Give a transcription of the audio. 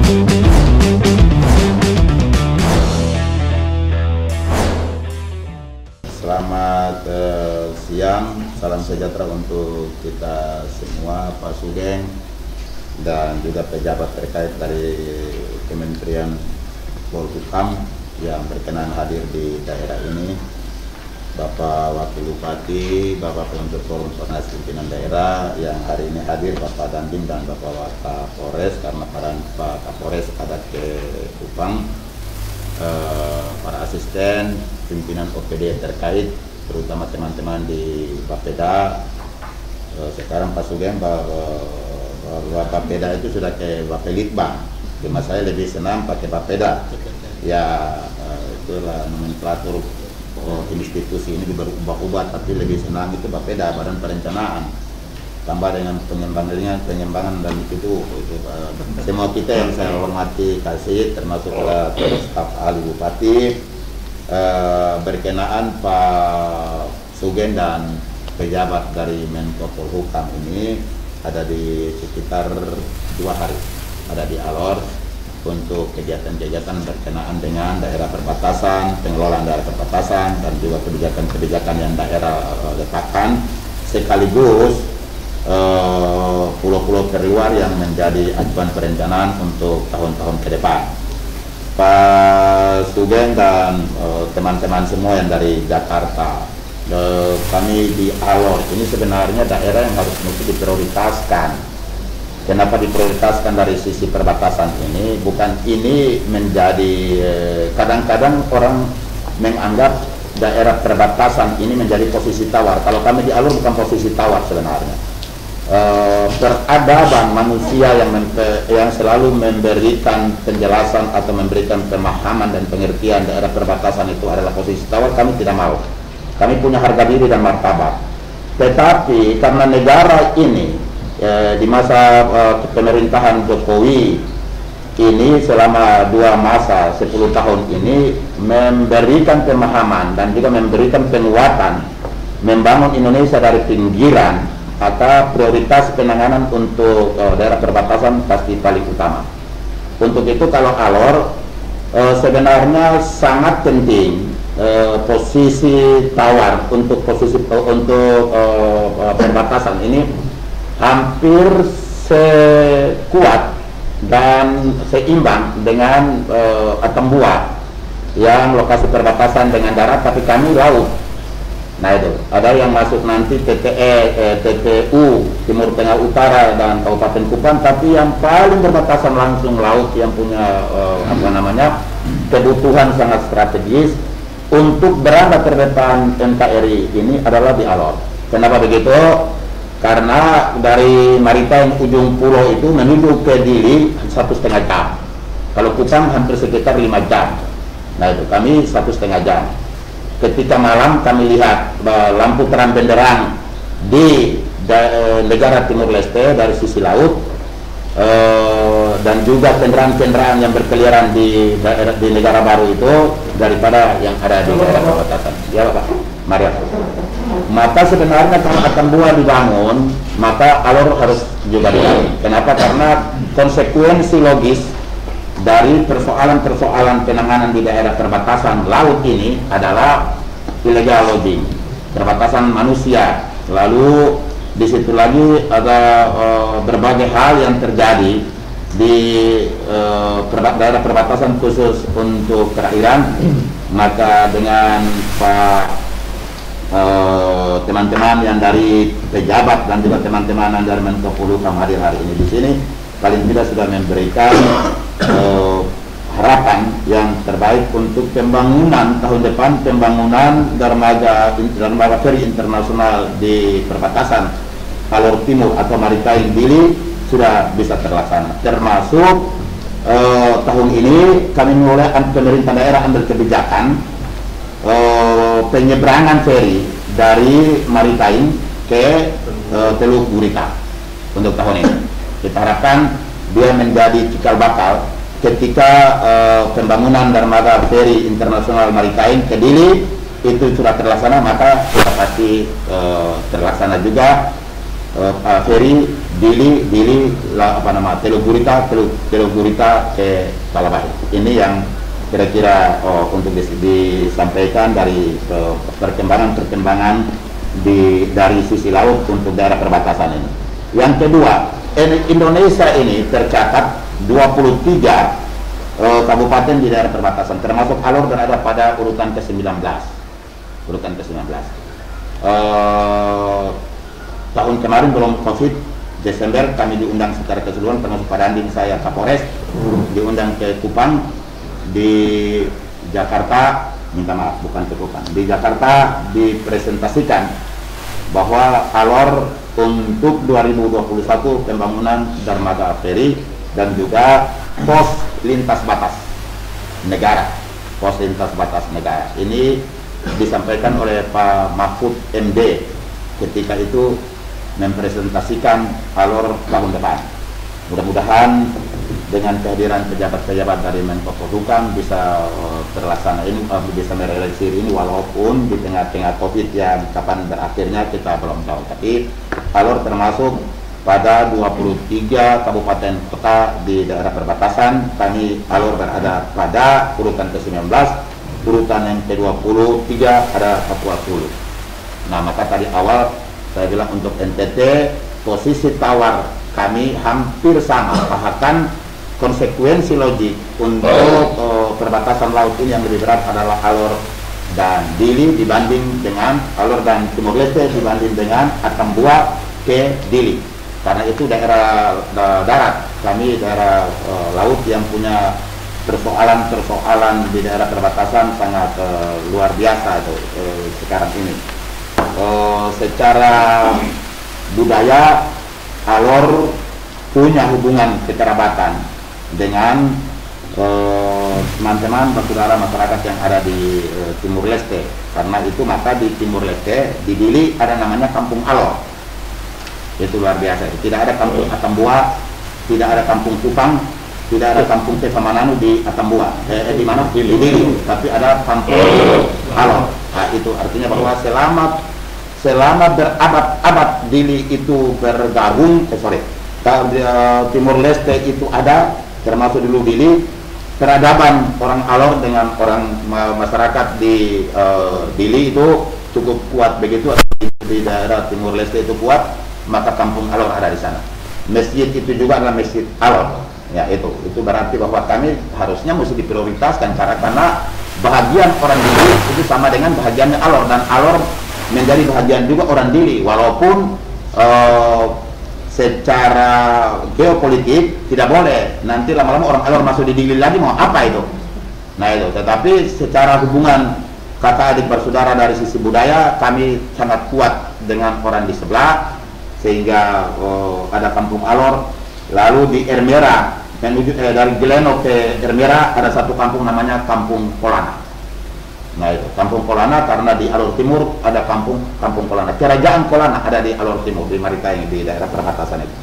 Selamat siang, salam sejahtera untuk kita semua, Pak Sugeng dan juga pejabat terkait dari Kementerian Polhukam yang berkenan hadir di daerah ini, Bapak Wakil Bupati, Bapak Pembentuk Forum Koordinasi Pimpinan Daerah yang hari ini hadir, Bapak Dandim dan Bapak Wakapolres, karena Pak Kapolres ada ke Kupang, para asisten, pimpinan OPD terkait, terutama teman-teman di Bapeda. Sekarang Pak Sugeng bahwa Bapeda itu sudah ke Bapelitbang, cuma saya lebih senang pakai Bapeda. Ya itulah nomenklatur institusi ini berubah-ubah, tapi lebih senang itu Bapeda, Badan Perencanaan, tambah dengan pengembangan dan itu semua kita yang saya hormati kasih, termasuk staf ahli bupati, berkenaan Pak Sugeng dan pejabat dari Menko Polhukam ini ada di sekitar 2 hari, ada di Alor untuk kegiatan-kegiatan berkenaan dengan daerah perbatasan, pengelolaan daerah perbatasan, dan juga kebijakan-kebijakan yang daerah letakkan, sekaligus pulau-pulau terluar yang menjadi acuan perencanaan untuk tahun-tahun ke depan. Pak Sugeng dan teman-teman semua yang dari Jakarta, kami di Alor ini sebenarnya daerah yang harus mesti diprioritaskan. Kenapa diprioritaskan dari sisi perbatasan ini? Bukan ini menjadi, kadang-kadang orang menganggap daerah perbatasan ini menjadi posisi tawar. Kalau kami di Alor bukan posisi tawar sebenarnya. Peradaban manusia yang selalu memberikan penjelasan atau memberikan pemahaman dan pengertian daerah perbatasan itu adalah posisi tawar, kami tidak mau. Kami punya harga diri dan martabat. Tetapi karena negara ini di masa pemerintahan Jokowi ini selama 2 masa 10 tahun ini memberikan pemahaman dan juga memberikan penguatan membangun Indonesia dari pinggiran, maka prioritas penanganan untuk daerah perbatasan pasti paling utama. Untuk itu kalau Alor sebenarnya sangat penting posisi tawar untuk perbatasan ini hampir sekuat dan seimbang dengan Atambua yang lokasi perbatasan dengan darat, tapi kami laut. Nah itu, ada yang masuk nanti TPU Timur Tengah Utara dan Kabupaten Kupang, tapi yang paling berbatasan langsung laut yang punya kebutuhan sangat strategis untuk berada terdepan NKRI ini adalah di Alor. Kenapa begitu? Karena dari Maritime ujung pulau itu menuju ke Dili 1,5 jam. Kalau Kupang hampir sekitar 5 jam. Nah itu kami 1,5 jam. Ketika malam kami lihat lampu terang benderang di negara Timur Leste dari sisi laut, dan juga kendaraan-kendaraan yang berkeliaran di negara baru itu daripada yang ada di daerah perbatasan. Ya Pak, mari. Maka sebenarnya kalau Atambua dibangun, maka Alor harus juga dibangun. Kenapa? Karena konsekuensi logis dari persoalan-persoalan penanganan di daerah perbatasan laut ini adalah illegal logging, perbatasan manusia. Lalu di situ lagi ada berbagai hal yang terjadi di daerah perbatasan khusus untuk perairan. Maka dengan teman-teman yang dari pejabat dan juga teman-teman yang dari Menko Polhukam hadir hari ini di sini, paling tidak sudah memberikan harapan yang terbaik untuk pembangunan tahun depan, pembangunan dermaga feri internasional di perbatasan Alor Timur atau Maritime Dili sudah bisa terlaksana. Termasuk tahun ini kami mulai, pemerintah daerah ambil kebijakan penyeberangan feri dari Maritime ke Teluk Gurita untuk tahun ini. Kita harapkan dia menjadi cikal bakal ketika pembangunan dermaga feri internasional Maritime ke Dili itu sudah terlaksana, maka sudah pasti terlaksana juga Ferry, Dili, Telugurita ke Talabai. Ini yang kira-kira untuk disampaikan dari perkembangan dari sisi laut untuk daerah perbatasan ini. Yang kedua, Indonesia ini tercatat 23 kabupaten di daerah perbatasan, termasuk Alor, dan ada pada urutan ke-19. Tahun kemarin belum COVID, Desember kami diundang secara keseluruhan, termasuk pada Andin, saya Kapolres, diundang ke Kupang, di Jakarta, minta maaf bukan ke Kupang, di Jakarta dipresentasikan bahwa Alor untuk 2021 pembangunan dermaga ferry dan juga pos lintas batas negara. Ini disampaikan oleh Pak Mahfud MD ketika itu mempresentasikan Alor tahun depan. Mudah-mudahan dengan kehadiran pejabat-pejabat dari Menko Polhukam bisa terlaksana ini, bisa merealisir ini, walaupun di tengah-tengah COVID yang kapan berakhirnya kita belum tahu. Tapi Alor termasuk pada 23 kabupaten kota di daerah perbatasan. Kami Alor berada pada urutan ke-19, urutan yang ke-23 ada Papua Hulu. Nah, maka tadi awal saya bilang untuk NTT posisi tawar kami hampir sama, bahkan konsekuensi logik untuk perbatasan laut ini yang lebih berat adalah Alor dan Dili dibanding dengan Alor dan Timur Leste dibanding dengan Atambua ke Dili. Karena itu daerah darat, kami daerah laut yang punya persoalan di daerah perbatasan sangat luar biasa itu sekarang ini. Secara budaya Alor punya hubungan kekerabatan dengan teman-teman bersaudara masyarakat yang ada di Timur Leste. Karena itu maka di Timur Leste, di Dili ada namanya Kampung Alor. Itu luar biasa. Tidak ada Kampung Atambua, tidak ada Kampung Kupang, tidak ada Kampung Tesamananu di Atambua. Di mana? Di Dili. Tapi ada Kampung Alor. Nah, itu artinya bahwa selama berabad-abad Dili itu bergabung, Timur Leste itu ada, termasuk dulu Dili, peradaban orang Alor dengan orang masyarakat di Dili itu cukup kuat. Begitu di daerah Timur Leste itu kuat, maka Kampung Alor ada di sana. Masjid itu juga adalah Masjid Alor. Ya, itu berarti bahwa kami harusnya mesti diprioritaskan karena bahagian orang Dili itu sama dengan bahagiannya Alor, dan Alor menjadi bahagian juga orang Dili, walaupun secara geopolitik tidak boleh nanti lama-lama orang Alor masuk di Dili lagi, mau apa itu? Nah itu, tetapi secara hubungan kakak adik bersaudara dari sisi budaya kami sangat kuat dengan orang di sebelah, sehingga ada Kampung Alor. Lalu di Ermera, dari Geleno ke Ermera ada satu kampung namanya Kampung Kolana. Nah itu Kampung Kolana, karena di Alor Timur ada Kampung Kolana. Kerajaan Kolana ada di Alor Timur, di Maritaing, di daerah perbatasan itu.